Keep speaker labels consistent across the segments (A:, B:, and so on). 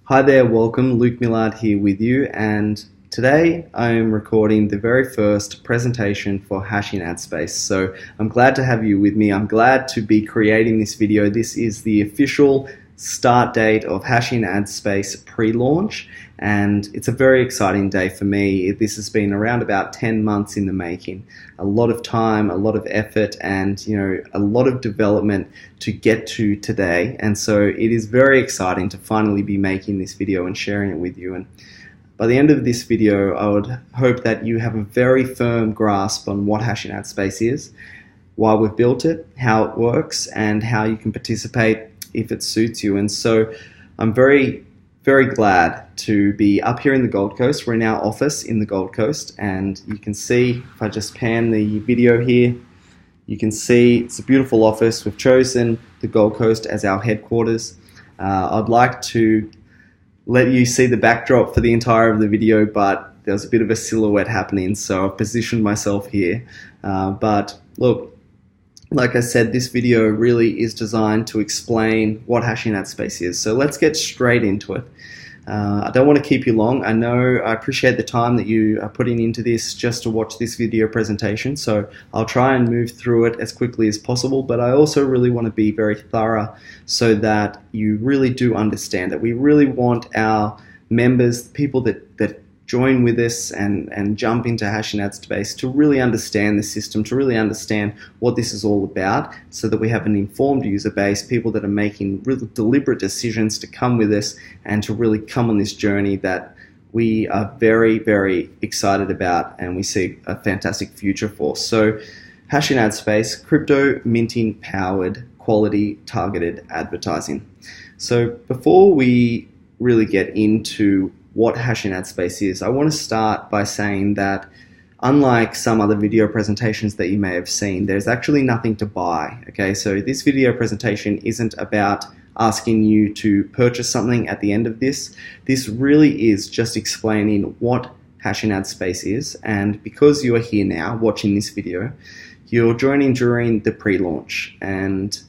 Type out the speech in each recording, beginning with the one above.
A: Hi there, welcome. Luke Millard here with you, and today I am recording the very first presentation for Hashing Ad Space. So I'm glad to have you with me. I'm glad to be creating this video. This is the official start date of Hashing Ad Space pre-launch, and it's a very exciting day for me. This has been around about 10 months in the making. A lot of time, a lot of effort, and a lot of development to get to today. And so it is very exciting to finally be making this video and sharing it with you. And by the end of this video, I would hope that you have a very firm grasp on what Hashing Ad Space is, why we've built it, how it works, and how you can participate if it suits you. And so I'm very glad to be up here in the Gold Coast. We're in our office in the Gold Coast, and you can see, if I just pan the video here, you can see it's a beautiful office. We've chosen the Gold Coast as our headquarters. I'd like to let you see the backdrop for the entire of the video, but there's a bit of a silhouette happening, so I've positioned myself here. But look, like I said, this video really is designed to explain what Hashing Ad Space is. So let's get straight into it. I don't want to keep you long. I appreciate the time that you are putting into this just to watch this video presentation. So I'll try and move through it as quickly as possible, but I also really want to be very thorough so that you really do understand it. We really want our members, people that join with us and jump into Hashing Ad Space to really understand the system, to really understand what this is all about, so that we have an informed user base, people that are making really deliberate decisions to come with us and to really come on this journey that we are very excited about and we see a fantastic future for. So Hashing Ad Space, crypto minting powered quality targeted advertising. So before we really get into what Hashing Ad Space is, I want to start by saying that unlike some other video presentations that you may have seen, there's actually nothing to buy. Okay, so this video presentation isn't about asking you to purchase something at the end of this. This really is just explaining what Hashing Ad Space is, and because you are here now watching this video, you're joining during the pre-launch, and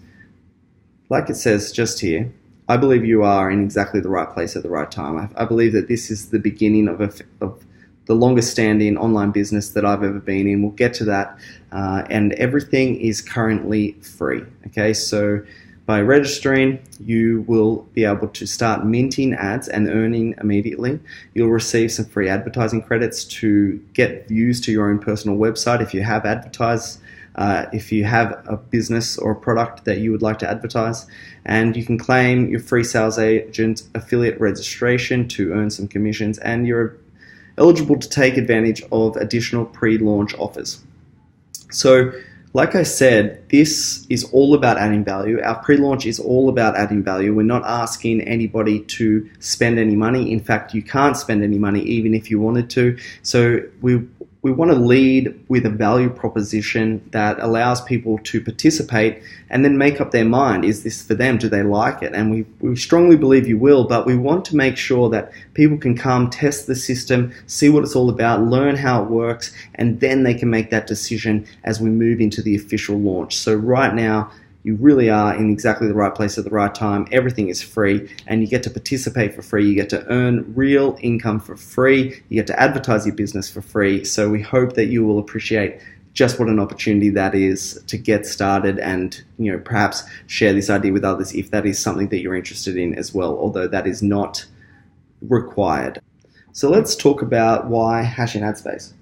A: like it says just here, I believe you are in exactly the right place at the right time. I believe that this is the beginning of the longest standing online business that I've ever been in. We'll get to that. And everything is currently free. Okay, so by registering, you will be able to start minting ads and earning immediately. You'll receive some free advertising credits to get views to your own personal website if you have advertised. If you have a business or a product that you would like to advertise, and you can claim your free sales agent affiliate registration to earn some commissions, and you're eligible to take advantage of additional pre-launch offers. So like I said, this is all about adding value. Our pre-launch is all about adding value. We're not asking anybody to spend any money. In fact, you can't spend any money even if you wanted to. So we want to lead with a value proposition that allows people to participate and then make up their mind. Is this for them? Do they like it? And we strongly believe you will, but we want to make sure that people can come, test the system, see what it's all about, learn how it works, and then they can make that decision as we move into the official launch. So right now, you really are in exactly the right place at the right time. Everything is free, and you get to participate for free. You get to earn real income for free. You get to advertise your business for free. So we hope that you will appreciate just what an opportunity that is to get started, and perhaps share this idea with others if that is something that you're interested in as well, although that is not required. So let's talk about why Hashing Ad Space.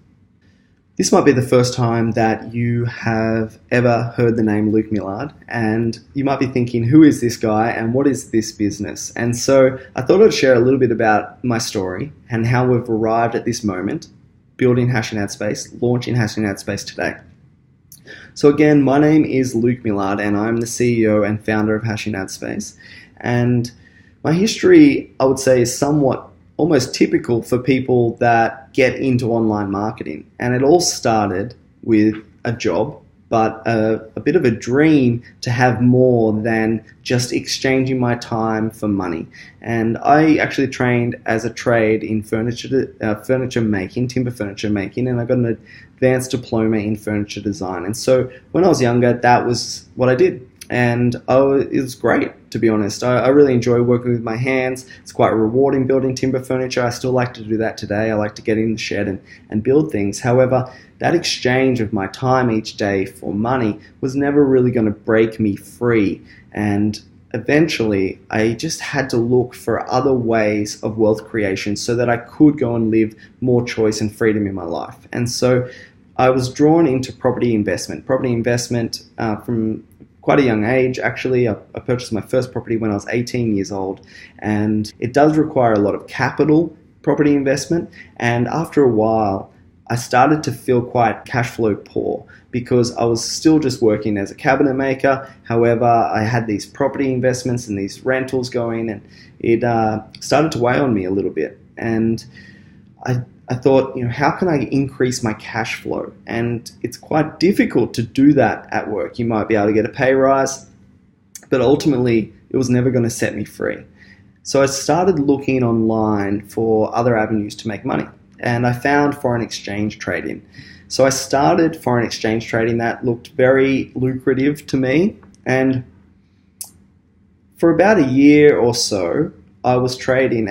A: This might be the first time that you have ever heard the name Luke Millard, and you might be thinking, who is this guy and what is this business? And so I thought I'd share a little bit about my story and how we've arrived at this moment, building Hashing Ad Space, launching Hashing Ad Space today. So again, my name is Luke Millard, and I'm the CEO and founder of Hashing Ad Space. And my history, I would say, is somewhat almost typical for people that get into online marketing. And it all started with a job, but a bit of a dream to have more than just exchanging my time for money. And I actually trained as a trade in furniture making, timber furniture making, and I got an advanced diploma in furniture design. And so when I was younger, that was what I did. And it was great. to be honest. I really enjoy working with my hands. It's quite rewarding building timber furniture. I still like to do that today. I like to get in the shed and build things. However, that exchange of my time each day for money was never really going to break me free. And eventually, I just had to look for other ways of wealth creation so that I could go and live more choice and freedom in my life. And so I was drawn into property investment. From quite a young age, actually. I purchased my first property when I was 18 years old, and it does require a lot of capital, property investment, and after a while, I started to feel quite cash flow poor because I was still just working as a cabinet maker. However, I had these property investments and these rentals going, and it started to weigh on me a little bit. And I thought, how can I increase my cash flow? And it's quite difficult to do that at work. You might be able to get a pay rise, but ultimately it was never going to set me free. So I started looking online for other avenues to make money, and I found foreign exchange trading. So I started foreign exchange trading. That looked very lucrative to me, and for about a year or so, I was trading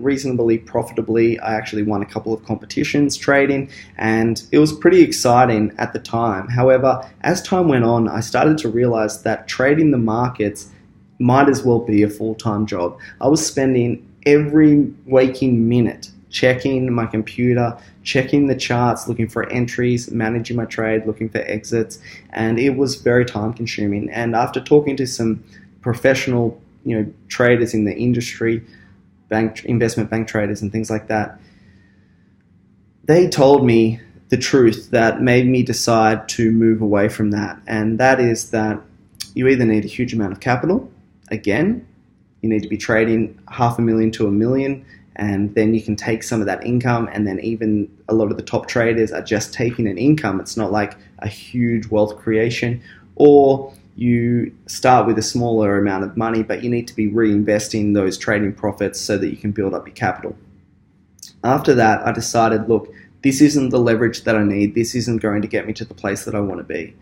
A: reasonably profitably. I actually won a couple of competitions trading, and it was pretty exciting at the time. However, as time went on, I started to realize that trading the markets might as well be a full-time job. I was spending every waking minute checking my computer, checking the charts, looking for entries, managing my trade, looking for exits, and it was very time-consuming. And after talking to some professional traders in the industry, investment bank traders and things like that, they told me the truth that made me decide to move away from that. And that is that you either need a huge amount of capital, again, you need to be trading $500,000 to $1 million, and then you can take some of that income, and then even a lot of the top traders are just taking an income. It's not like a huge wealth creation. Or you start with a smaller amount of money, but you need to be reinvesting those trading profits so that you can build up your capital. After that, I decided, look, this isn't the leverage that I need. This isn't going to get me to the place that I want to be.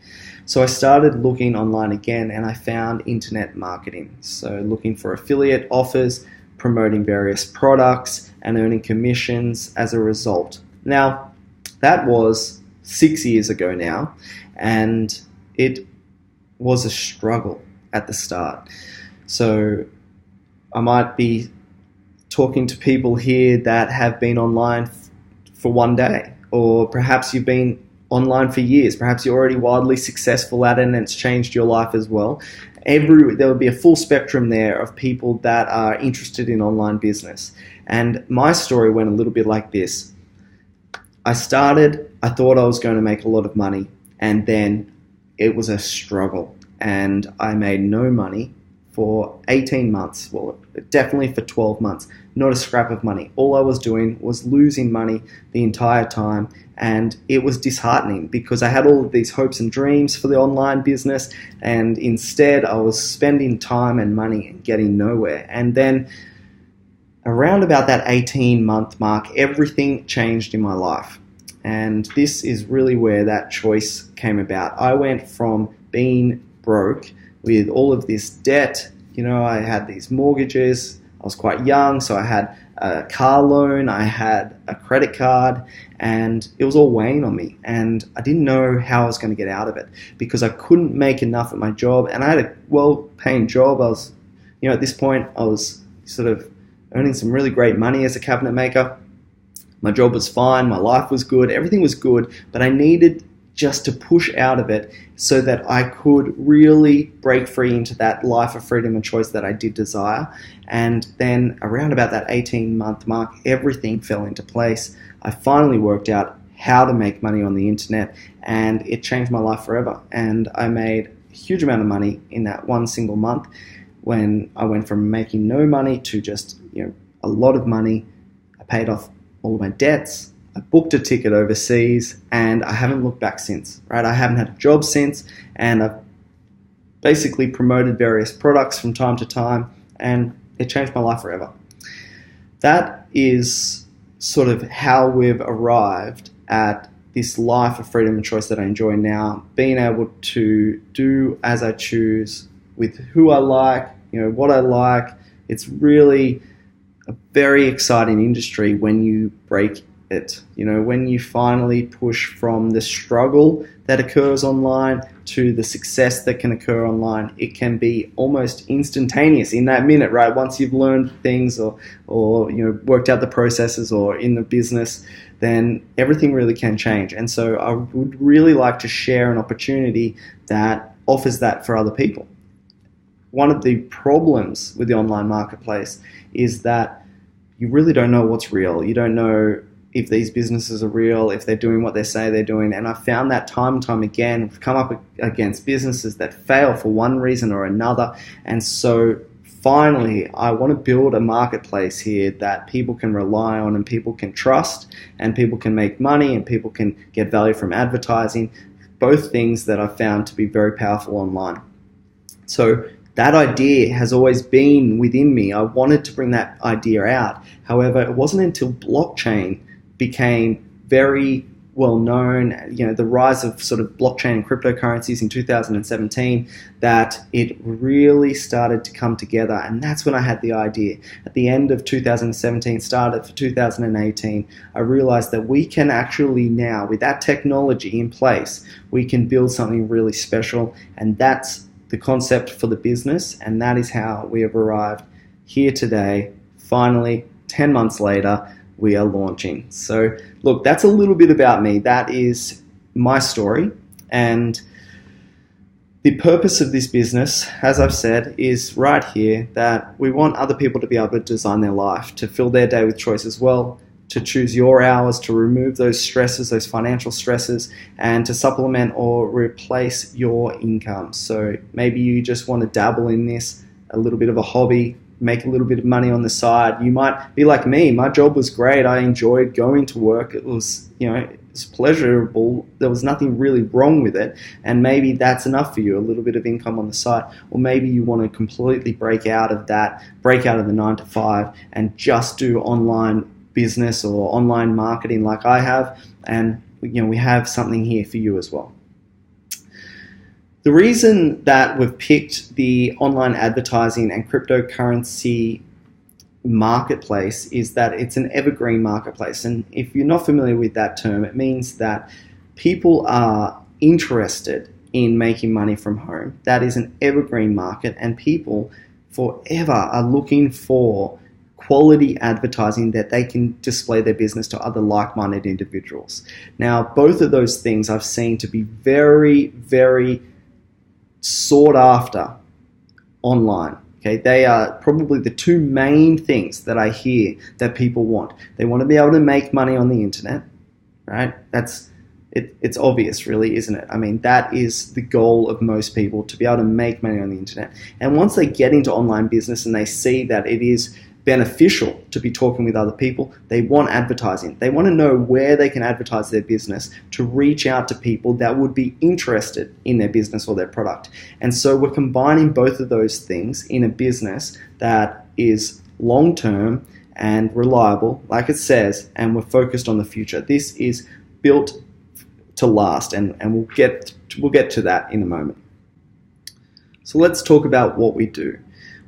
A: So I started looking online again, and I found internet marketing. So looking for affiliate offers, promoting various products, and earning commissions as a result. Now, that was 6 years ago now, and it was a struggle at the start. So I might be talking to people here that have been online for one day, or perhaps you've been online for years. Perhaps you're already wildly successful at it and it's changed your life as well. There will be a full spectrum there of people that are interested in online business. And my story went a little bit like this. I thought I was going to make a lot of money, and then it was a struggle, and I made no money for 18 months, well, definitely for 12 months, not a scrap of money. All I was doing was losing money the entire time, and it was disheartening because I had all of these hopes and dreams for the online business, and instead I was spending time and money and getting nowhere. And then around about that 18-month mark, everything changed in my life. And this is really where that choice came about. I went from being broke with all of this debt. I had these mortgages. I was quite young, so I had a car loan, I had a credit card, and it was all weighing on me. And I didn't know how I was going to get out of it because I couldn't make enough at my job. And I had a well-paying job. I was, at this point, I was sort of earning some really great money as a cabinet maker. My job was fine, my life was good, everything was good, but I needed just to push out of it so that I could really break free into that life of freedom and choice that I did desire. And then around about that 18-month mark, everything fell into place. I finally worked out how to make money on the internet, and it changed my life forever. And I made a huge amount of money in that one single month when I went from making no money to just a lot of money. I paid off all of my debts. I booked a ticket overseas, and I haven't looked back since, right? I haven't had a job since, and I've basically promoted various products from time to time, and it changed my life forever. That is sort of how we've arrived at this life of freedom and choice that I enjoy now, being able to do as I choose with who I like, what I like. It's really a very exciting industry when you break it. When you finally push from the struggle that occurs online to the success that can occur online, it can be almost instantaneous in that minute, right? Once you've learned things or worked out the processes or in the business, then everything really can change. And so I would really like to share an opportunity that offers that for other people. One of the problems with the online marketplace is that you really don't know what's real. You don't know if these businesses are real, if they're doing what they say they're doing. And I found that time and time again, we've come up against businesses that fail for one reason or another. And so finally, I want to build a marketplace here that people can rely on and people can trust and people can make money and people can get value from advertising, both things that I've found to be very powerful online. So that idea has always been within me. I wanted to bring that idea out. However, it wasn't until blockchain became very well known, the rise of sort of blockchain and cryptocurrencies in 2017, that it really started to come together. And that's when I had the idea. At the end of 2017, started for 2018, I realized that we can actually now, with that technology in place, we can build something really special. And that's the concept for the business. And that is how we have arrived here today. Finally, 10 months later, we are launching. So look, that's a little bit about me. That is my story. And the purpose of this business, as I've said, is right here, that we want other people to be able to design their life, to fill their day with choice as well, to choose your hours, to remove those stresses, those financial stresses, and to supplement or replace your income. So maybe you just want to dabble in this, a little bit of a hobby, make a little bit of money on the side. You might be like me. My job was great. I enjoyed going to work. It was, it's pleasurable. There was nothing really wrong with it. And maybe that's enough for you, a little bit of income on the side. Or maybe you want to completely break out of that, break out of the 9 to 5 and just do online business or online marketing like I have. And, we have something here for you as well. The reason that we've picked the online advertising and cryptocurrency marketplace is that it's an evergreen marketplace. And if you're not familiar with that term, it means that people are interested in making money from home. That is an evergreen market, and people forever are looking for quality advertising that they can display their business to other like-minded individuals. Now, both of those things I've seen to be very, very sought after online. Okay, they are probably the two main things that I hear that people want. They want to be able to make money on the internet, right? It's obvious, really, isn't it? I mean, that is the goal of most people, to be able to make money on the internet. And once they get into online business and they see that it is beneficial to be talking with other people, they want advertising. They want to know where they can advertise their business to reach out to people that would be interested in their business or their product. And so we're combining both of those things in a business that is long-term and reliable, like it says, and we're focused on the future. This is built to last, and we'll get to that in a moment. So let's talk about what we do.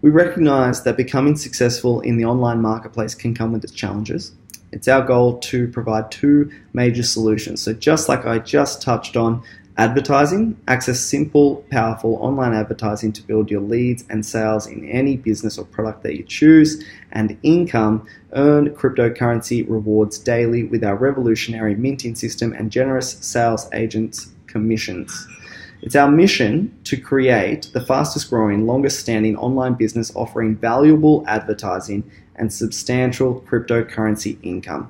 A: We recognize that becoming successful in the online marketplace can come with its challenges. It's our goal to provide two major solutions. So just like I just touched on, advertising, access simple, powerful online advertising to build your leads and sales in any business or product that you choose, and income, earn cryptocurrency rewards daily with our revolutionary minting system and generous sales agents' commissions. It's our mission to create the fastest growing, longest standing online business offering valuable advertising and substantial cryptocurrency income.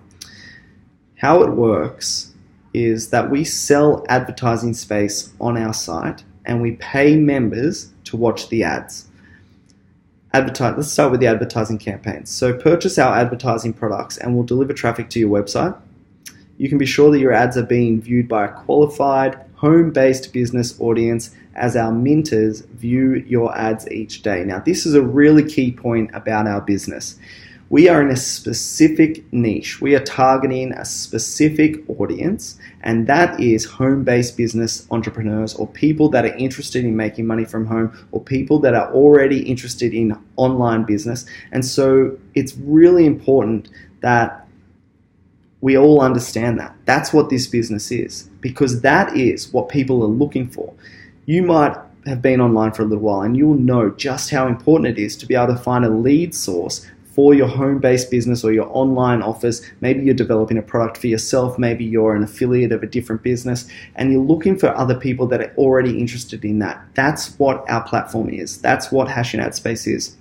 A: How it works is that we sell advertising space on our site and we pay members to watch the ads. Let's start with the advertising campaigns. So purchase our advertising products and we'll deliver traffic to your website. You can be sure that your ads are being viewed by a qualified, home-based business audience as our minters view your ads each day. Now, this is a really key point about our business. We are in a specific niche. We are targeting a specific audience, and that is home-based business entrepreneurs, or people that are interested in making money from home, or people that are already interested in online business. And so it's really important that we all understand that. That's what this business is, because that is what people are looking for. You might have been online for a little while, and you'll know just how important it is to be able to find a lead source for your home-based business or your online offers. Maybe you're developing a product for yourself, maybe you're an affiliate of a different business, and you're looking for other people that are already interested in that. That's what our platform is. That's what Hash in Ad Space is.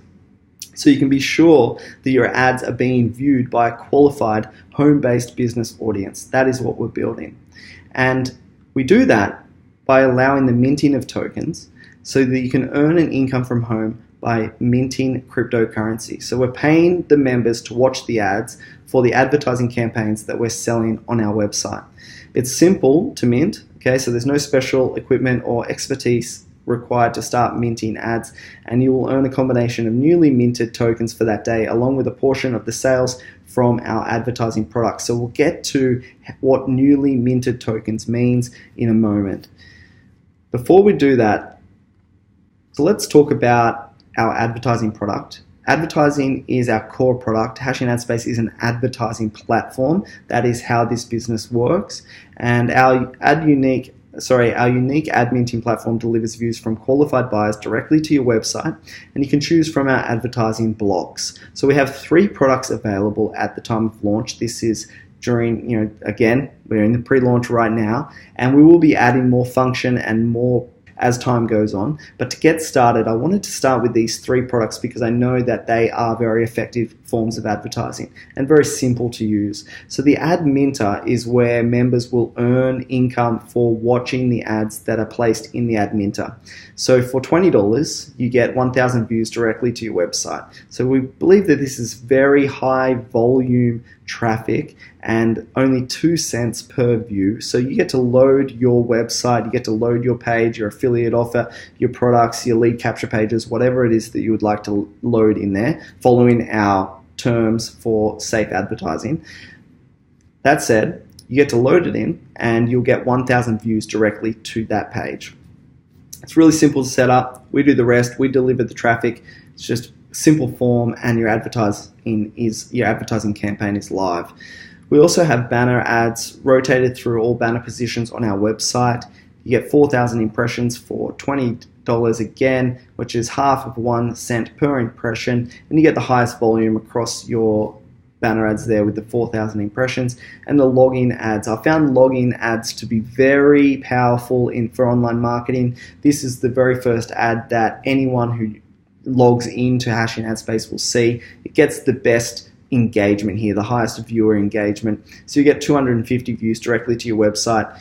A: So you can be sure that your ads are being viewed by a qualified home-based business audience. That is what we're building. And we do that by allowing the minting of tokens so that you can earn an income from home by minting cryptocurrency. So we're paying the members to watch the ads for the advertising campaigns that we're selling on our website. It's simple to mint, okay? So there's no special equipment or expertise required to start minting ads, and you will earn a combination of newly minted tokens for that day, along with a portion of the sales from our advertising products. So we'll get to what newly minted tokens means in a moment. Before we do that, so let's talk about our advertising product. Advertising is our core product. Hash in Ad Space is an advertising platform. That is how this business works. And our unique ad minting platform delivers views from qualified buyers directly to your website, and you can choose from our advertising blocks. So we have 3 products available at the time of launch. This is during, again, we're in the pre-launch right now, and we will be adding more function and more as time goes on. But to get started, I wanted to start with these 3 products because I know that they are very effective forms of advertising and very simple to use. So the Ad Minter is where members will earn income for watching the ads that are placed in the Ad Minter. So for $20, you get 1,000 views directly to your website. So we believe that this is very high volume traffic and only 2 cents per view. So you get to load your website, you get to load your page, your affiliate offer, your products, your lead capture pages, whatever it is that you would like to load in there, following our terms for safe advertising. That said, you get to load it in and you'll get 1,000 views directly to that page. It's really simple to set up. We do the rest. We deliver the traffic. It's just simple form, and your advertising campaign is live. We also have banner ads rotated through all banner positions on our website. You get 4,000 impressions for $20 again, which is half of 1 cent per impression, and you get the highest volume across your banner ads there with the 4,000 impressions. And the login ads, I found login ads to be very powerful for online marketing. This is the very first ad that anyone who logs into Hash in Ad Space will see. It gets the best engagement here, the highest viewer engagement. So you get 250 views directly to your website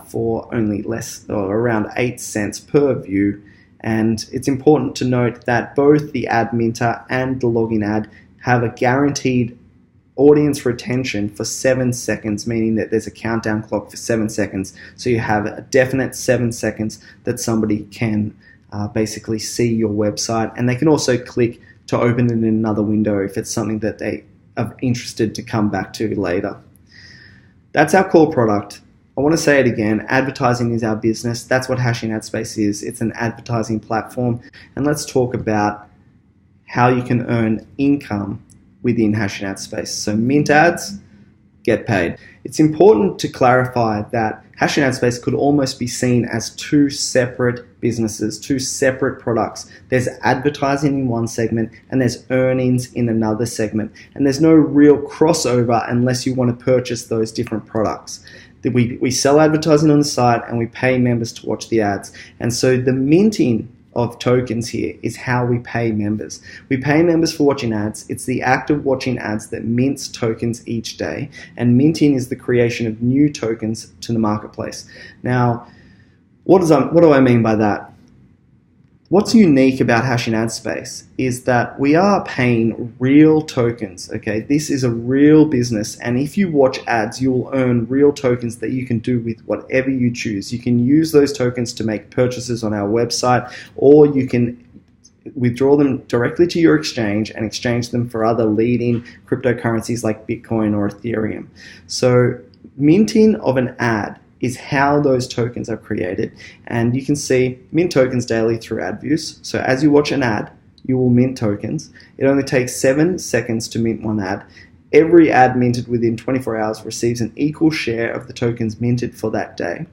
A: for only less, or around 8 cents per view. And it's important to note that both the Ad Minter and the login ad have a guaranteed audience retention for 7 seconds, meaning that there's a countdown clock for 7 seconds. So you have a definite 7 seconds that somebody can basically see your website, and they can also click to open it in another window if it's something that they are interested to come back to later. That's our core product. I want to say it again, advertising is our business. That's what Hash in Ad Space is. It's an advertising platform. And let's talk about how you can earn income within Hash in Ad Space. So mint ads, get paid. It's important to clarify that Hash in Ad Space could almost be seen as 2 separate businesses, 2 separate products. There's advertising in one segment and there's earnings in another segment. And there's no real crossover unless you want to purchase those different products. We sell advertising on the site and we pay members to watch the ads. And so the minting of tokens here is how we pay members. We pay members for watching ads. It's the act of watching ads that mints tokens each day, and minting is the creation of new tokens to the marketplace. Now, what do I mean by that? What's unique about Hash in Ad Space is that we are paying real tokens, okay? This is a real business, and if you watch ads, you will earn real tokens that you can do with whatever you choose. You can use those tokens to make purchases on our website, or you can withdraw them directly to your exchange and exchange them for other leading cryptocurrencies like Bitcoin or Ethereum. So minting of an ad is how those tokens are created, and you can see mint tokens daily through ad views. So as you watch an ad, you will mint tokens. It only takes 7 seconds to mint one ad. Every ad minted within 24 hours receives an equal share of the tokens minted for that day.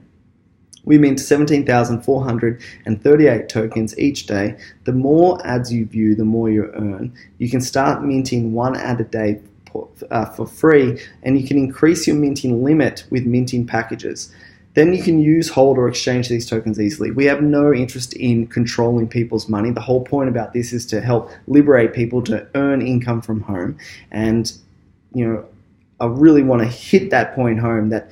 A: We mint 17,438 tokens each day. The more ads you view, the more you earn. You can start minting one ad a day for free, and you can increase your minting limit with minting packages. Then you can use, hold, or exchange these tokens easily. We have no interest in controlling people's money. The whole point about this is to help liberate people to earn income from home. And, I really want to hit that point home that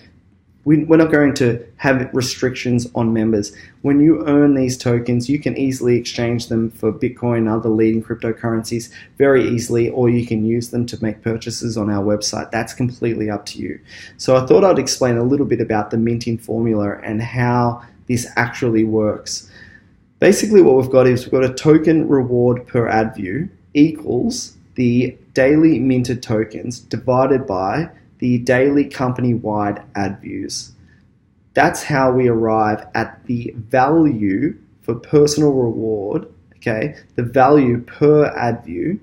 A: we're not going to have restrictions on members. When you earn these tokens, you can easily exchange them for Bitcoin and other leading cryptocurrencies very easily, or you can use them to make purchases on our website. That's completely up to you. So I thought I'd explain a little bit about the minting formula and how this actually works. Basically what we've got is we've got a token reward per ad view equals the daily minted tokens divided by the daily company-wide ad views. That's how we arrive at the value for personal reward, okay? The value per ad view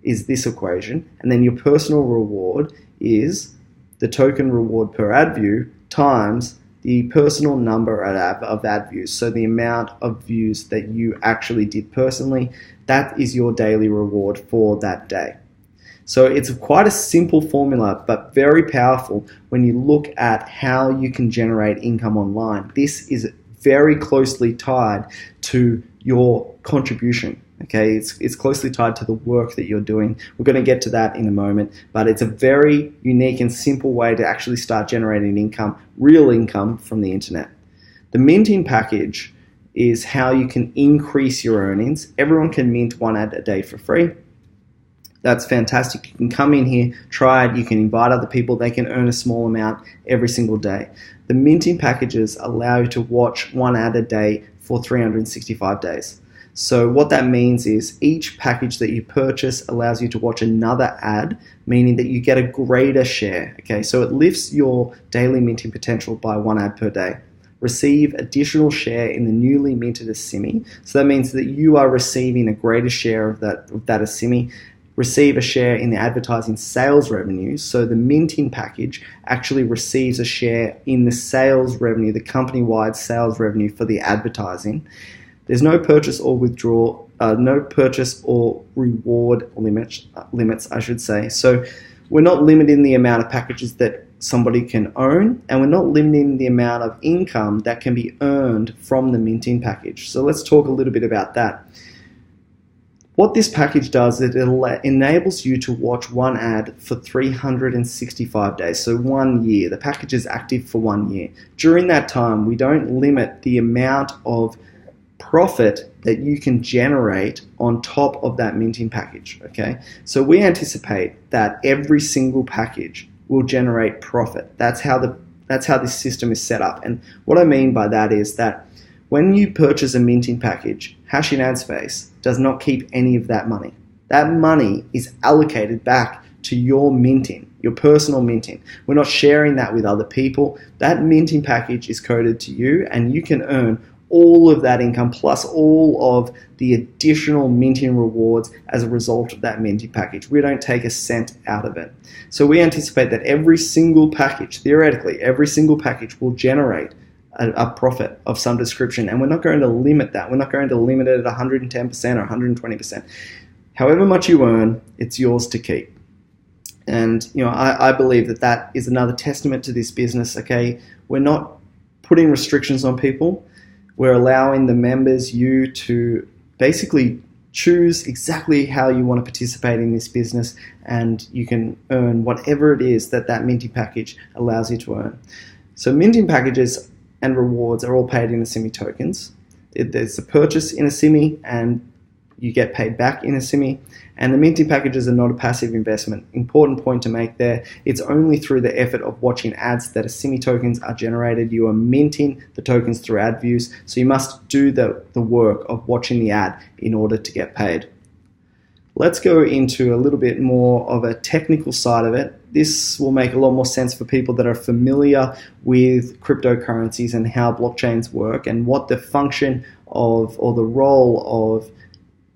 A: is this equation, and then your personal reward is the token reward per ad view times the personal number of ad views, so the amount of views that you actually did personally. That is your daily reward for that day. So it's quite a simple formula, but very powerful when you look at how you can generate income online. This is very closely tied to your contribution. Okay, it's closely tied to the work that you're doing. We're going to get to that in a moment, but it's a very unique and simple way to actually start generating income, real income from the internet. The minting package is how you can increase your earnings. Everyone can mint one ad a day for free. That's fantastic. You can come in here, try it, you can invite other people, they can earn a small amount every single day. The minting packages allow you to watch one ad a day for 365 days. So what that means is each package that you purchase allows you to watch another ad, meaning that you get a greater share. Okay, so it lifts your daily minting potential by one ad per day. Receive additional share in the newly minted Asimi. So that means that you are receiving a greater share of that Asimi. Receive a share in the advertising sales revenue. So the minting package actually receives a share in the sales revenue, the company-wide sales revenue for the advertising. There's no purchase or withdrawal, no purchase or reward limits, I should say. So we're not limiting the amount of packages that somebody can own, and we're not limiting the amount of income that can be earned from the minting package. So let's talk a little bit about that. What this package does is it enables you to watch one ad for 365 days, so 1 year. The package is active for 1 year. During that time, we don't limit the amount of profit that you can generate on top of that minting package, okay? So we anticipate that every single package will generate profit. That's how this system is set up. And what I mean by that is that when you purchase a minting package, Hash in Ad Space does not keep any of that money. That money is allocated back to your minting, your personal minting. We're not sharing that with other people. That minting package is coded to you, and you can earn all of that income plus all of the additional minting rewards as a result of that minting package. We don't take a cent out of it. So we anticipate that every single package, theoretically, every single package will generate a profit of some description, and we're not going to limit that. We're not going to limit it at 110% or 120%. However much you earn, it's yours to keep. And I believe that is another testament to this business. Okay, we're not putting restrictions on people. We're allowing the members, you, to basically choose exactly how you want to participate in this business, and you can earn whatever it is that minting package allows you to earn. So minting packages and rewards are all paid in Asimi tokens. There's a purchase in Asimi, and you get paid back in Asimi. And the minting packages are not a passive investment. Important point to make there. It's only through the effort of watching ads that Asimi tokens are generated. You are minting the tokens through ad views. So you must do the work of watching the ad in order to get paid. Let's go into a little bit more of a technical side of it. This will make a lot more sense for people that are familiar with cryptocurrencies and how blockchains work and what the function of or the role of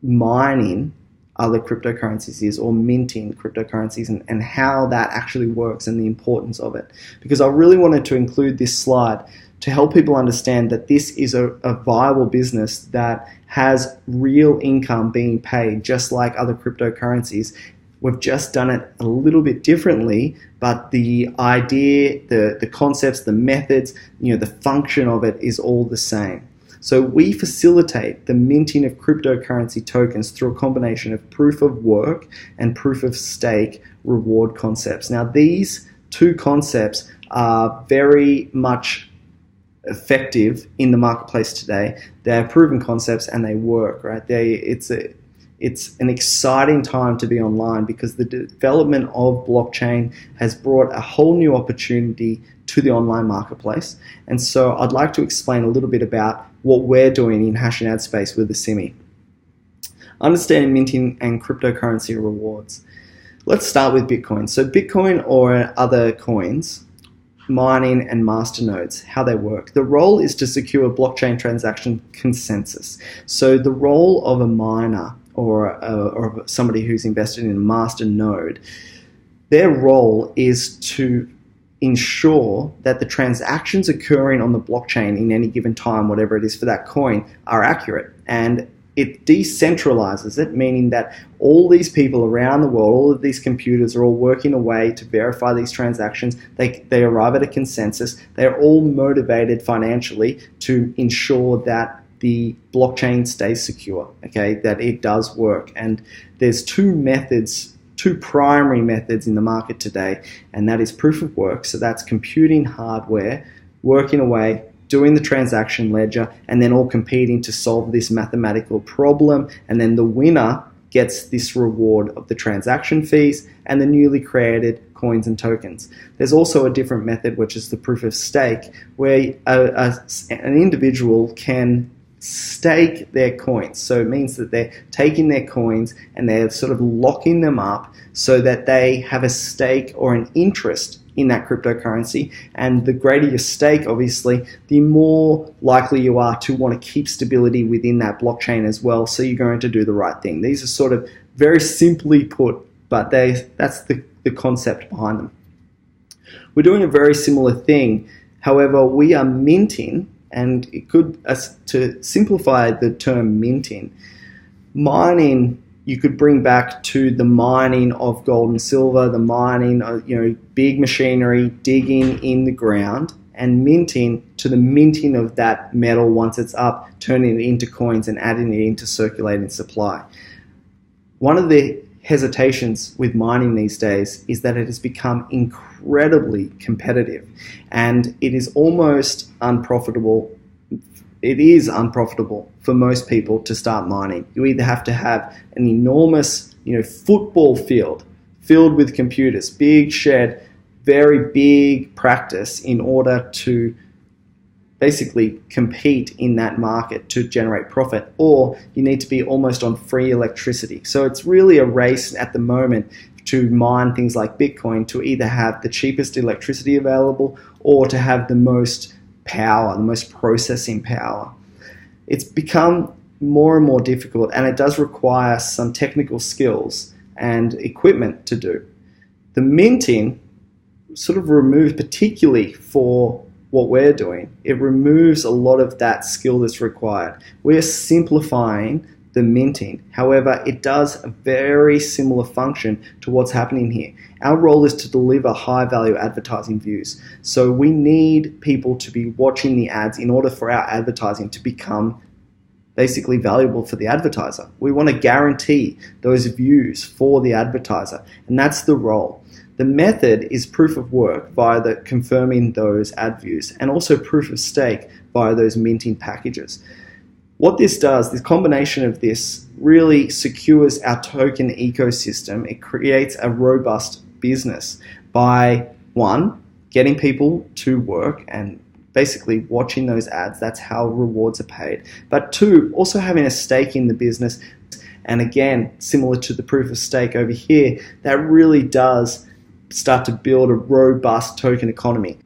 A: mining other cryptocurrencies is, or minting cryptocurrencies, and how that actually works and the importance of it. Because I really wanted to include this slide to help people understand that this is a viable business that has real income being paid, just like other cryptocurrencies. We've just done it a little bit differently, but the idea, the concepts, the methods, the function of it is all the same. So we facilitate the minting of cryptocurrency tokens through a combination of proof of work and proof of stake reward concepts. Now, these two concepts are very much effective in the marketplace today. They're proven concepts and they work, right? It's an exciting time to be online because the development of blockchain has brought a whole new opportunity to the online marketplace. And so I'd like to explain a little bit about what we're doing in hash and ad space with Asimi. Understanding minting and cryptocurrency rewards. Let's start with Bitcoin. So Bitcoin or other coins, mining and masternodes, how they work. The role is to secure blockchain transaction consensus. So the role of a miner or somebody who's invested in a master node, their role is to ensure that the transactions occurring on the blockchain in any given time, whatever it is for that coin, are accurate. And it decentralizes it, meaning that all these people around the world, all of these computers are all working away to verify these transactions. They arrive at a consensus. They're all motivated financially to ensure that the blockchain stays secure, okay, that it does work. And there's two primary methods in the market today, and that is proof of work. So that's computing hardware, working away, doing the transaction ledger, and then all competing to solve this mathematical problem. And then the winner gets this reward of the transaction fees and the newly created coins and tokens. There's also a different method, which is the proof of stake, where an individual can stake their coins. So it means that they're taking their coins and they're sort of locking them up so that they have a stake or an interest in that cryptocurrency. And the greater your stake, obviously, the more likely you are to want to keep stability within that blockchain as well. So you're going to do the right thing. These are sort of very simply put, but that's the concept behind them. We're doing a very similar thing. However, we are minting, and it could, to simplify the term minting, mining, you could bring back to the mining of gold and silver, the mining of big machinery, digging in the ground, and minting to the minting of that metal once it's up, turning it into coins and adding it into circulating supply. One of the hesitations with mining these days is that it has become incredibly competitive, and it is almost unprofitable. It is unprofitable for most people to start mining. You either have to have an enormous, football field filled with computers, big shed, very big practice in order to basically compete in that market to generate profit, or you need to be almost on free electricity. So it's really a race at the moment to mine things like Bitcoin to either have the cheapest electricity available or to have the most power, the most processing power. It's become more and more difficult, and it does require some technical skills and equipment to do. The minting sort of removes, particularly for what we're doing, it removes a lot of that skill that's required. We're simplifying the minting. However, it does a very similar function to what's happening here. Our role is to deliver high value advertising views. So we need people to be watching the ads in order for our advertising to become basically valuable for the advertiser. We want to guarantee those views for the advertiser, and that's the role. The method is proof of work via the confirming those ad views, and also proof of stake via those minting packages. What this does, this combination of this really secures our token ecosystem. It creates a robust business by, one, getting people to work and basically watching those ads. That's how rewards are paid. But two, also having a stake in the business. And again, similar to the proof of stake over here, that really does start to build a robust token economy.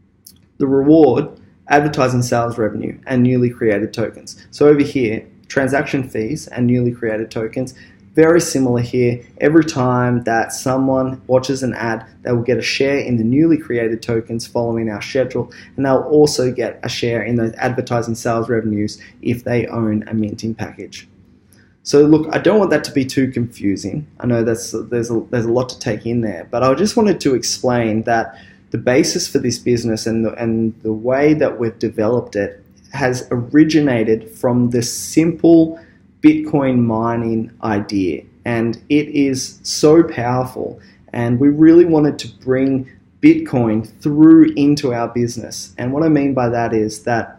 A: The reward, advertising sales revenue, and newly created tokens. So over here, transaction fees and newly created tokens, very similar here. Every time that someone watches an ad, they will get a share in the newly created tokens following our schedule, and they'll also get a share in those advertising sales revenues if they own a minting package. So look, I don't want that to be too confusing. I know there's a lot to take in there, but I just wanted to explain that the basis for this business and the way that we've developed it has originated from the simple Bitcoin mining idea, and it is so powerful, and we really wanted to bring Bitcoin through into our business. And what I mean by that is that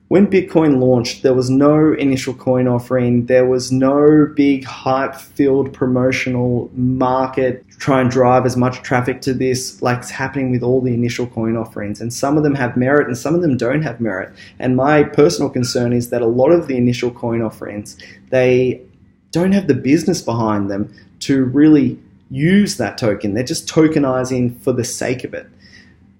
A: when Bitcoin launched, there was no initial coin offering, there was no big hype-filled promotional market, try and drive as much traffic to this like it's happening with all the initial coin offerings. And some of them have merit and some of them don't have merit. And my personal concern is that a lot of the initial coin offerings, they don't have the business behind them to really use that token. They're just tokenizing for the sake of it.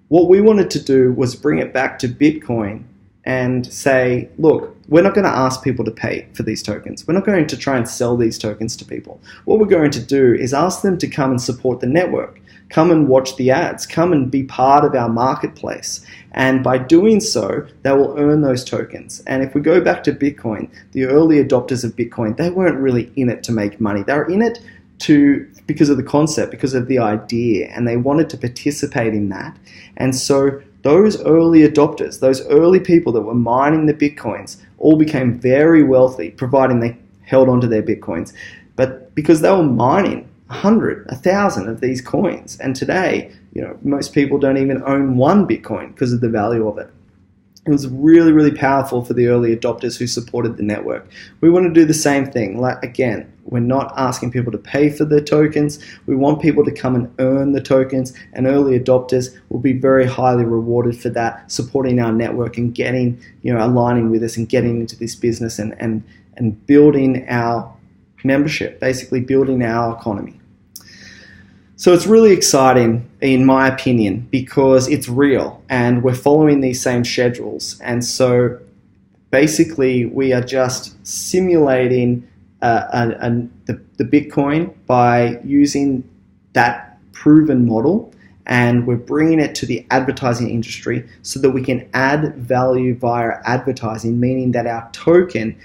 A: What we wanted to do was bring it back to Bitcoin and say, look, we're not going to ask people to pay for these tokens. We're not going to try and sell these tokens to people. What we're going to do is ask them to come and support the network, come and watch the ads, come and be part of our marketplace. And by doing so, they will earn those tokens. And if we go back to Bitcoin, the early adopters of Bitcoin, they weren't really in it to make money. They were in it because of the concept, because of the idea, and they wanted to participate in that. And so those early adopters, those early people that were mining the Bitcoins, all became very wealthy, providing they held onto their Bitcoins. But because they were mining 100, 1,000 of these coins, and today, most people don't even own one Bitcoin because of the value of it. It was really, really powerful for the early adopters who supported the network. We want to do the same thing. Again, we're not asking people to pay for the tokens. We want people to come and earn the tokens, and early adopters will be very highly rewarded for that, supporting our network and getting, aligning with us and getting into this business and building our membership, basically building our economy. So it's really exciting, in my opinion, because it's real and we're following these same schedules. And so basically we are just simulating the Bitcoin by using that proven model, and we're bringing it to the advertising industry so that we can add value via advertising, meaning that our token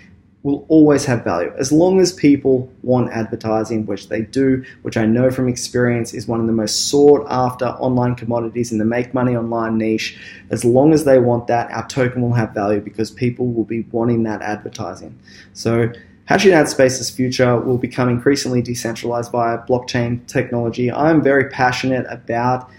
A: will always have value as long as people want advertising, which they do, which I know from experience is one of the most sought after online commodities in the make money online niche. As long as they want that, our token will have value because people will be wanting that advertising. So Hashing Ad Space's future will become increasingly decentralized via blockchain technology. I'm very passionate about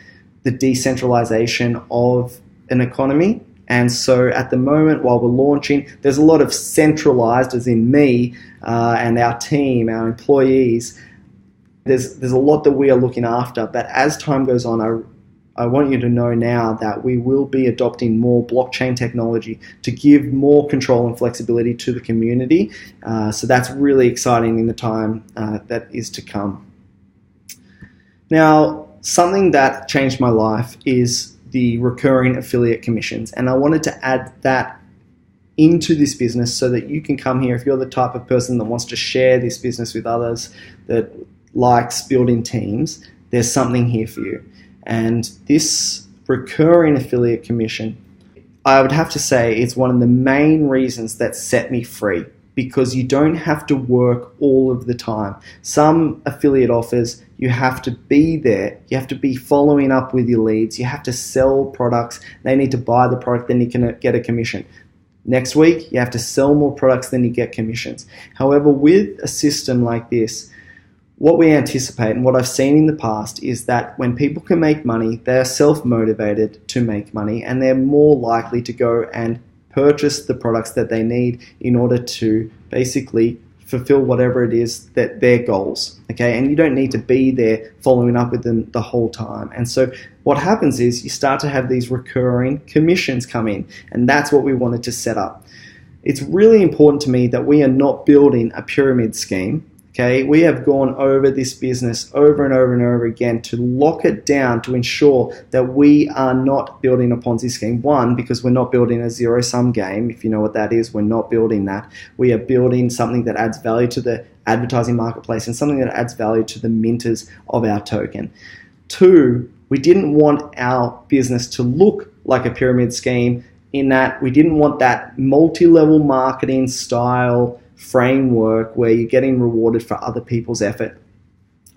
A: the decentralization of an economy. And so at the moment, while we're launching, there's a lot of centralized, as in me and our team, our employees. There's a lot that we are looking after. But as time goes on, I want you to know now that we will be adopting more blockchain technology to give more control and flexibility to the community. So that's really exciting in the time that is to come. Now, something that changed my life is the recurring affiliate commissions, and I wanted to add that into this business so that you can come here if you're the type of person that wants to share this business with others, that likes building teams. There's something here for you. And this recurring affiliate commission, I would have to say, is one of the main reasons that set me free, because you don't have to work all of the time. Some affiliate offers, you have to be there. You have to be following up with your leads. You have to sell products. They need to buy the product, then you can get a commission. Next week, you have to sell more products, then you get commissions. However, with a system like this, what we anticipate and what I've seen in the past is that when people can make money, they are self-motivated to make money, and they're more likely to go and purchase the products that they need in order to basically fulfill whatever it is that their goals, okay? And you don't need to be there following up with them the whole time. And so what happens is you start to have these recurring commissions come in, and that's what we wanted to set up. It's really important to me that we are not building a pyramid scheme. Okay, we have gone over this business over and over and over again to lock it down to ensure that we are not building a Ponzi scheme. One, because we're not building a zero-sum game. If you know what that is, we're not building that. We are building something that adds value to the advertising marketplace and something that adds value to the minters of our token. Two, we didn't want our business to look like a pyramid scheme in that we didn't want that multi-level marketing style framework where you're getting rewarded for other people's effort.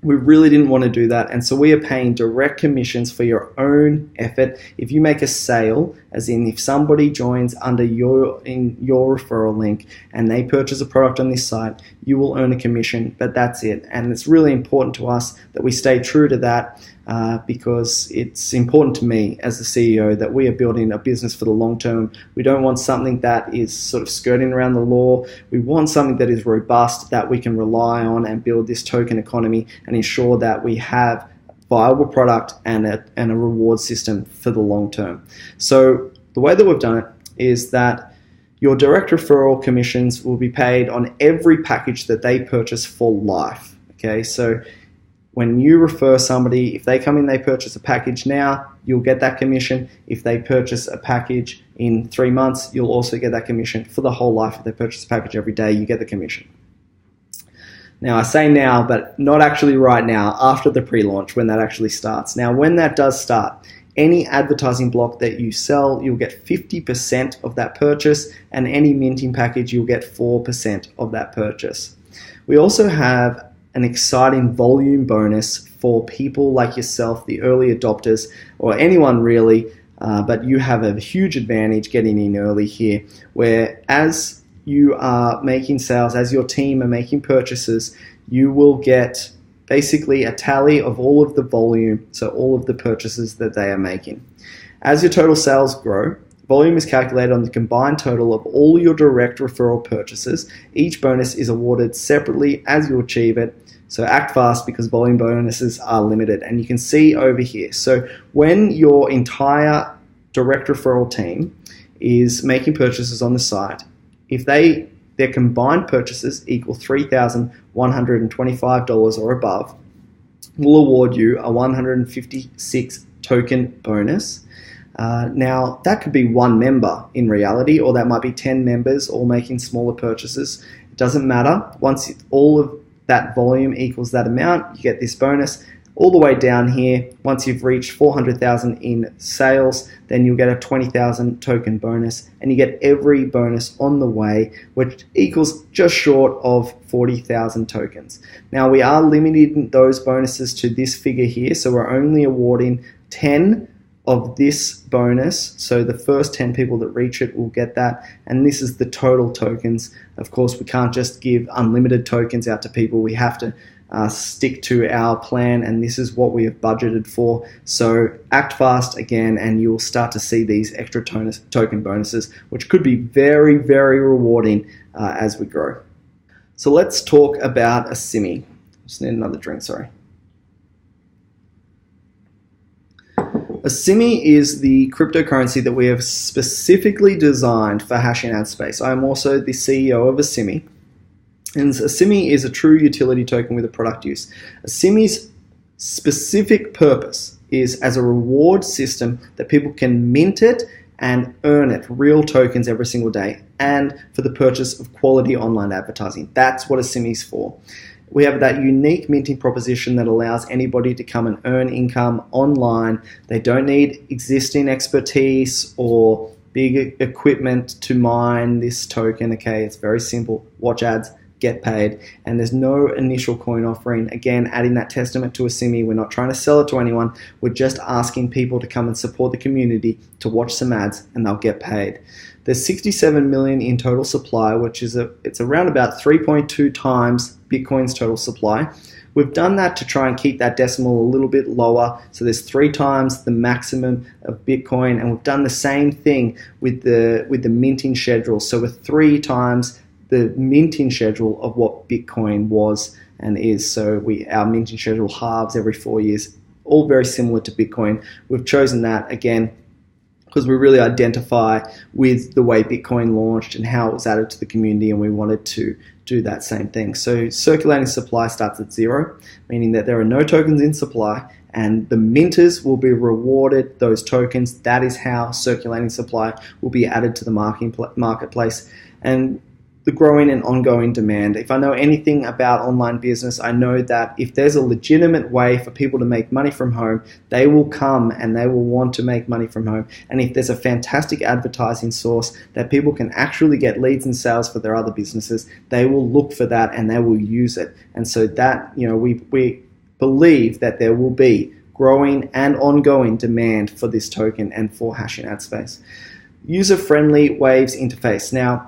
A: We really didn't want to do that, and so we are paying direct commissions for your own effort. If you make a sale, as in if somebody joins under your referral link and they purchase a product on this site, you will earn a commission, but that's it. And it's really important to us that we stay true to that because it's important to me as the CEO that we are building a business for the long term. We don't want something that is sort of skirting around the law. We want something that is robust, that we can rely on and build this token economy and ensure that we have viable product and a reward system for the long term. So the way that we've done it is that your direct referral commissions will be paid on every package that they purchase for life. Okay, so when you refer somebody, if they come in, they purchase a package now, you'll get that commission. If they purchase a package in 3 months, you'll also get that commission for the whole life. If they purchase a package every day, you get the commission. Now, I say now, but not actually right now, after the pre-launch, when that actually starts. Now, when that does start, any advertising block that you sell, you'll get 50% of that purchase, and any minting package, you'll get 4% of that purchase. We also have an exciting volume bonus for people like yourself, the early adopters, or anyone really, but you have a huge advantage getting in early here, where as you are making sales, as your team are making purchases, you will get basically a tally of all of the volume, so all of the purchases that they are making. As your total sales grow, volume is calculated on the combined total of all your direct referral purchases. Each bonus is awarded separately as you achieve it. So act fast because volume bonuses are limited. And you can see over here. So when your entire direct referral team is making purchases on the site, if their combined purchases equal $3,125 or above, we'll award you a 156 token bonus. Now, that could be one member in reality, or that might be 10 members all making smaller purchases. It doesn't matter. Once all of that volume equals that amount, you get this bonus. All the way down here, once you've reached 400,000 in sales, then you'll get a 20,000 token bonus, and you get every bonus on the way, which equals just short of 40,000 tokens. Now, we are limiting those bonuses to this figure here, so we're only awarding 10 of this bonus. So the first 10 people that reach it will get that, and this is the total tokens. Of course, we can't just give unlimited tokens out to people. We have to stick to our plan, and this is what we have budgeted for. So act fast again, and you'll start to see these extra token bonuses, which could be very, very rewarding as we grow. So let's talk about Asimi. Just need another drink, sorry. Asimi is the cryptocurrency that we have specifically designed for hashing ad space. I am also the CEO of Asimi. And Asimi is a true utility token with a product use. Asimi's specific purpose is as a reward system that people can mint it and earn it, real tokens every single day, and for the purchase of quality online advertising. That's what Asimi's for. We have that unique minting proposition that allows anybody to come and earn income online. They don't need existing expertise or big equipment to mine this token. Okay, it's very simple. Watch ads, get paid, and there's no initial coin offering. Again, adding that testament to Asimi, we're not trying to sell it to anyone. We're just asking people to come and support the community, to watch some ads, and they'll get paid. There's 67 million in total supply, which is it's around about 3.2 times Bitcoin's total supply. We've done that to try and keep that decimal a little bit lower. So there's 3 times the maximum of Bitcoin, and we've done the same thing with the minting schedule. So we're 3 times the minting schedule of what Bitcoin was and is. So our minting schedule halves every 4 years, all very similar to Bitcoin. We've chosen that again because we really identify with the way Bitcoin launched and how it was added to the community, and we wanted to do that same thing. So circulating supply starts at 0, meaning that there are no tokens in supply, and the minters will be rewarded those tokens. That is how circulating supply will be added to the marketplace. And the growing and ongoing demand. If I know anything about online business, I know that if there's a legitimate way for people to make money from home, they will come and they will want to make money from home. And if there's a fantastic advertising source that people can actually get leads and sales for their other businesses, they will look for that and they will use it. And so that, we believe that there will be growing and ongoing demand for this token and for hashing ad space. User-friendly Waves interface. Now,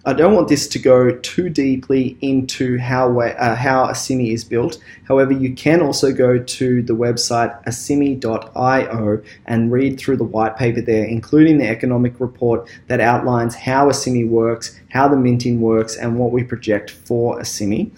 A: I don't want this to go too deeply into how Asimi is built. However, you can also go to the website asimi.io and read through the white paper there, including the economic report that outlines how Asimi works, how the minting works, and what we project for Asimi.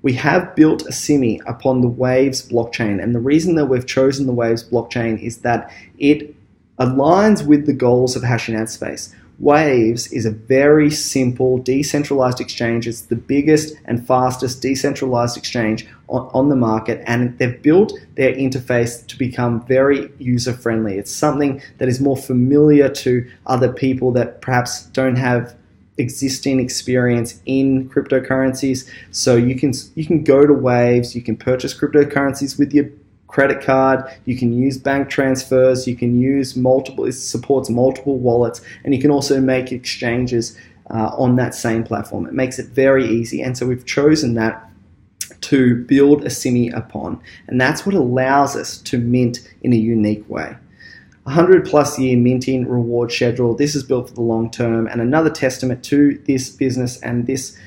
A: We have built Asimi upon the Waves blockchain, and the reason that we've chosen the Waves blockchain is that it aligns with the goals of hashing ad space. Waves is a very simple decentralized exchange. It's the biggest and fastest decentralized exchange on the market, and they've built their interface to become very user-friendly. It's something that is more familiar to other people that perhaps don't have existing experience in cryptocurrencies. So you can go to Waves, you can purchase cryptocurrencies with your credit card, you can use bank transfers, you can use it supports multiple wallets, and you can also make exchanges on that same platform. It makes it very easy, and so we've chosen that to build Asimi upon, and that's what allows us to mint in a unique way. 100+ year minting reward schedule. This is built for the long term, and another testament to this business and this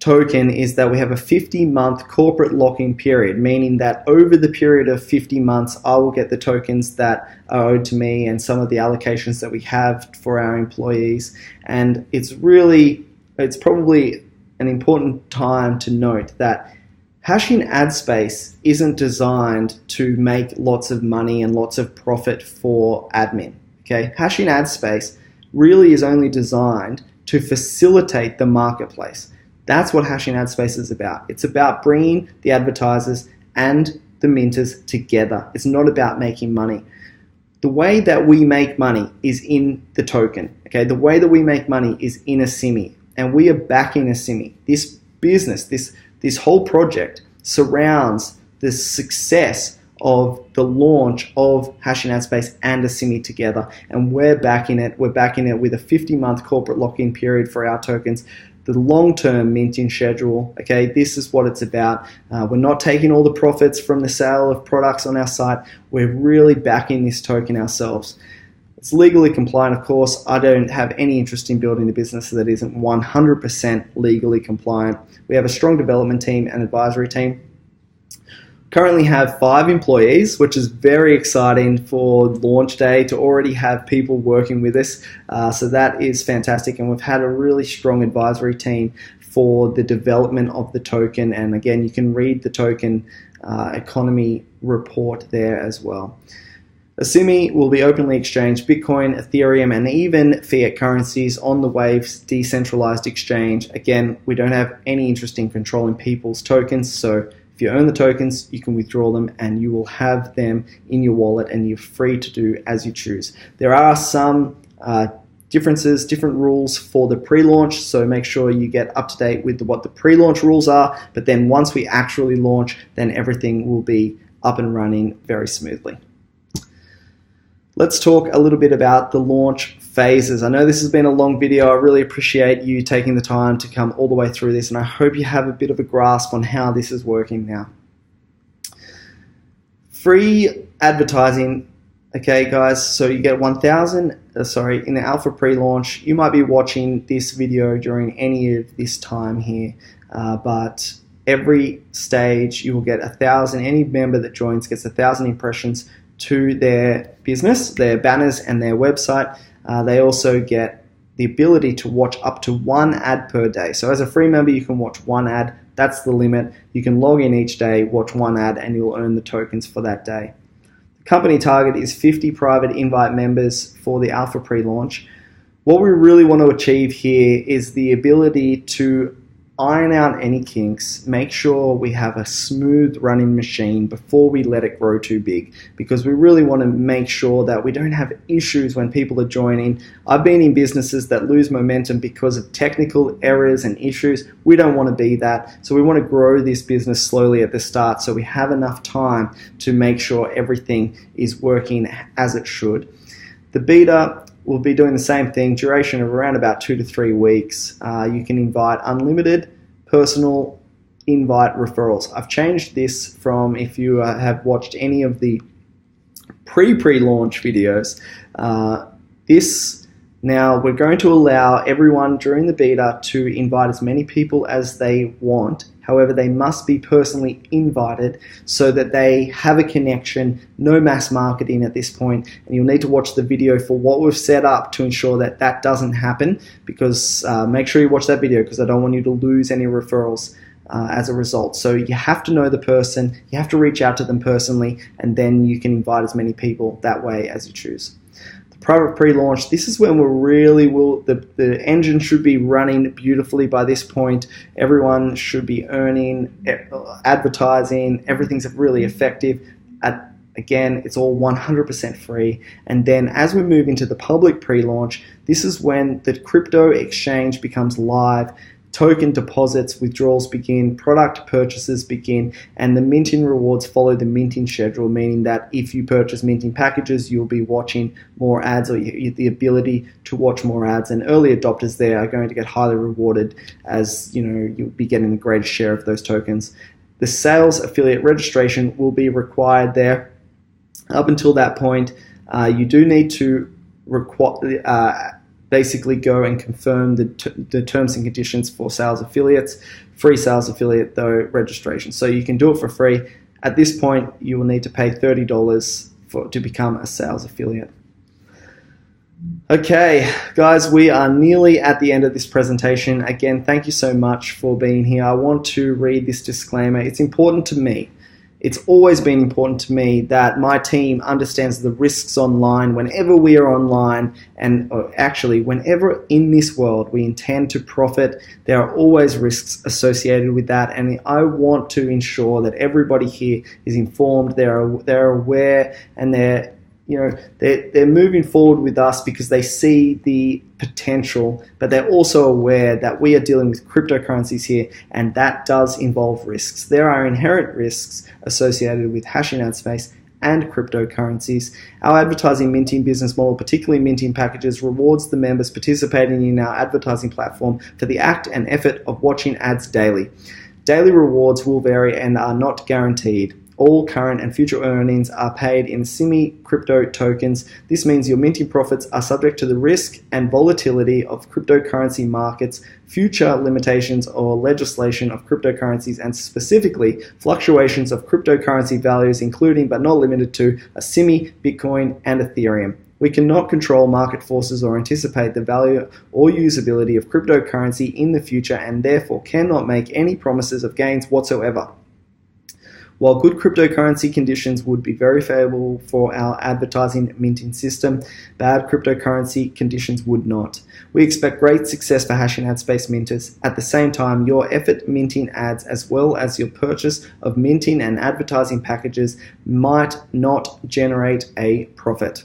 A: token is that we have a 50-month corporate lock-in period, meaning that over the period of 50 months, I will get the tokens that are owed to me and some of the allocations that we have for our employees. And it's probably an important time to note that hashing ad space isn't designed to make lots of money and lots of profit for admin. Okay, hashing ad space really is only designed to facilitate the marketplace. That's what hashing ad space is about. It's about bringing the advertisers and the minters together. It's not about making money. The way that we make money is in the token. Okay, the way that we make money is in Asimi, and we are backing Asimi. This business, this whole project surrounds the success of the launch of hashing ad space and Asimi together, and we're backing it. We're backing it with a 50-month corporate lock-in period for our tokens. The long-term minting schedule, okay, this is what it's about. We're not taking all the profits from the sale of products on our site. We're really backing this token ourselves. It's legally compliant, of course. I don't have any interest in building a business that isn't 100% legally compliant. We have a strong development team and advisory team. Currently have 5 employees, which is very exciting for launch day to already have people working with us. So that is fantastic, and we've had a really strong advisory team for the development of the token. And again, you can read the token economy report there as well. Asimi will be openly exchanged Bitcoin, Ethereum, and even fiat currencies on the Waves decentralized exchange. Again, we don't have any interest in controlling people's tokens, so if you own the tokens, you can withdraw them and you will have them in your wallet, and you're free to do as you choose. There are some different rules for the pre-launch, so make sure you get up to date with what the pre-launch rules are, but then once we actually launch, then everything will be up and running very smoothly. Let's talk a little bit about the launch phases. I know this has been a long video. I really appreciate you taking the time to come all the way through this, and I hope you have a bit of a grasp on how this is working now. Free advertising, okay guys, so you get 1,000, in the alpha pre-launch. You might be watching this video during any of this time here, but every stage you will get 1,000. Any member that joins gets 1,000 impressions to their business, their banners and their website. They also get the ability to watch up to one ad per day. So as a free member, you can watch one ad. That's the limit. You can log in each day, watch one ad, and you'll earn the tokens for that day. The company target is 50 private invite members for the alpha pre-launch. What we really want to achieve here is the ability to iron out any kinks, make sure we have a smooth running machine before we let it grow too big, because we really want to make sure that we don't have issues when people are joining. I've been in businesses that lose momentum because of technical errors and issues. We don't want to be that, so we want to grow this business slowly at the start so we have enough time to make sure everything is working as it should. The beta will be doing the same thing, duration of around about 2 to 3 weeks. You can invite unlimited personal invite referrals. I've changed this from, if you have watched any of the pre-launch videos, now we're going to allow everyone during the beta to invite as many people as they want. However, they must be personally invited so that they have a connection, no mass marketing at this point. And you'll need to watch the video for what we've set up to ensure that that doesn't happen, because make sure you watch that video, because I don't want you to lose any referrals as a result. So you have to know the person, you have to reach out to them personally, and then you can invite as many people that way as you choose. Private pre-launch, this is when the engine should be running beautifully by this point. Everyone should be earning, advertising, everything's really effective. Again, it's all 100% free. And then as we move into the public pre-launch, this is when the crypto exchange becomes live. Token deposits, withdrawals begin, product purchases begin, and the minting rewards follow the minting schedule, meaning that if you purchase minting packages, you'll be watching more ads, or the ability to watch more ads, and early adopters there are going to get highly rewarded, as you'll be getting the greatest share of those tokens. The sales affiliate registration will be required there. Up until that point, you do need to basically go and confirm the terms and conditions for sales affiliates. Free sales affiliate though registration, so you can do it for free. At this point, you will need to pay $30 to become a sales affiliate. Okay, guys, we are nearly at the end of this presentation. Again, thank you so much for being here. I want to read this disclaimer. It's important to me. It's always been important to me that my team understands the risks online whenever we are online, and actually whenever in this world we intend to profit. There are always risks associated with that, and I want to ensure that everybody here is informed, they're aware, and they're moving forward with us because they see the potential, but they're also aware that we are dealing with cryptocurrencies here, and that does involve risks. There are inherent risks associated with hashing ad space and cryptocurrencies. Our advertising minting business model, particularly minting packages, rewards the members participating in our advertising platform for the act and effort of watching ads daily. Daily rewards will vary and are not guaranteed. All current and future earnings are paid in Asimi crypto tokens. This means your minting profits are subject to the risk and volatility of cryptocurrency markets, future limitations or legislation of cryptocurrencies, and specifically fluctuations of cryptocurrency values, including but not limited to Asimi, Bitcoin, and Ethereum. We cannot control market forces or anticipate the value or usability of cryptocurrency in the future, and therefore cannot make any promises of gains whatsoever. While good cryptocurrency conditions would be very favorable for our advertising minting system, bad cryptocurrency conditions would not. We expect great success for hashing ad space minters. At the same time, your effort minting ads, as well as your purchase of minting and advertising packages, might not generate a profit.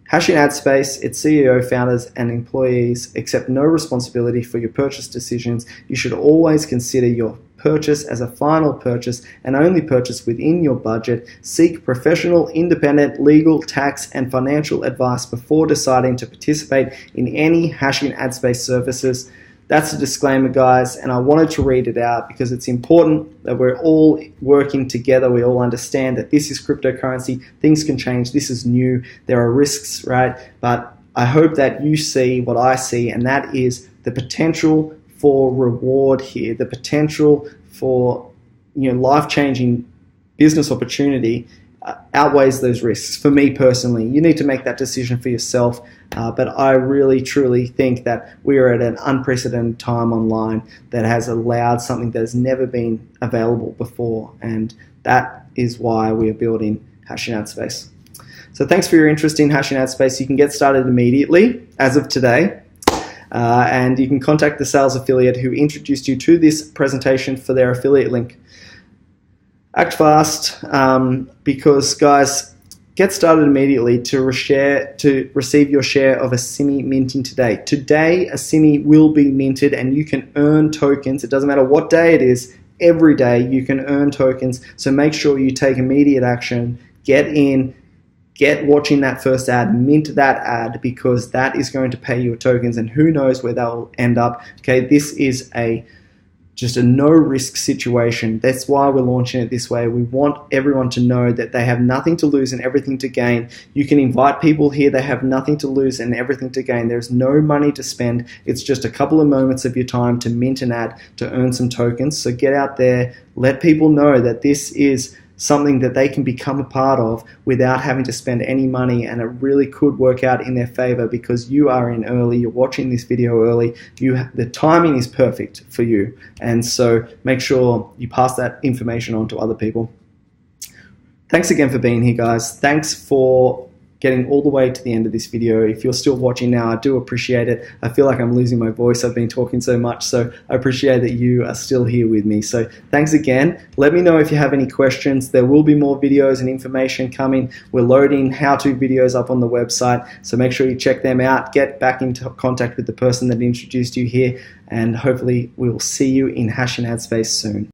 A: Hashing ad space, its CEO, founders, and employees accept no responsibility for your purchase decisions. You should always consider your purchase as a final purchase and only purchase within your budget. Seek professional, independent, legal, tax, and financial advice before deciding to participate in any hashing ad space services. That's a disclaimer, guys, and I wanted to read it out because it's important that we're all working together. We all understand that this is cryptocurrency. Things can change. This is new. There are risks, right? But I hope that you see what I see, and that is the potential for reward here, the potential for life-changing business opportunity outweighs those risks. For me personally, you need to make that decision for yourself, but I really truly think that we are at an unprecedented time online that has allowed something that has never been available before, and that is why we are building Hashing Ad Space. So thanks for your interest in Hashing Ad Space. You can get started immediately as of today, and you can contact the sales affiliate who introduced you to this presentation for their affiliate link. Act fast, because guys, get started immediately to receive your share of Asimi minting today. Today, Asimi will be minted and you can earn tokens. It doesn't matter what day it is, every day you can earn tokens. So make sure you take immediate action, get in, get watching that first ad, mint that ad, because that is going to pay you tokens, and who knows where they'll end up. Okay, this is just a no-risk situation. That's why we're launching it this way. We want everyone to know that they have nothing to lose and everything to gain. You can invite people here. They have nothing to lose and everything to gain. There's no money to spend. It's just a couple of moments of your time to mint an ad to earn some tokens. So get out there, let people know that this is something that they can become a part of without having to spend any money, and it really could work out in their favor because you are in early, you're watching this video early, the timing is perfect for you, and so make sure you pass that information on to other people. Thanks again for being here, guys. Thanks for getting all the way to the end of this video. If you're still watching now, I do appreciate it. I feel like I'm losing my voice. I've been talking so much, so I appreciate that you are still here with me. So thanks again. Let me know if you have any questions. There will be more videos and information coming. We're loading how-to videos up on the website, so make sure you check them out. Get back into contact with the person that introduced you here, and hopefully we'll see you in Hashing Ad Space soon.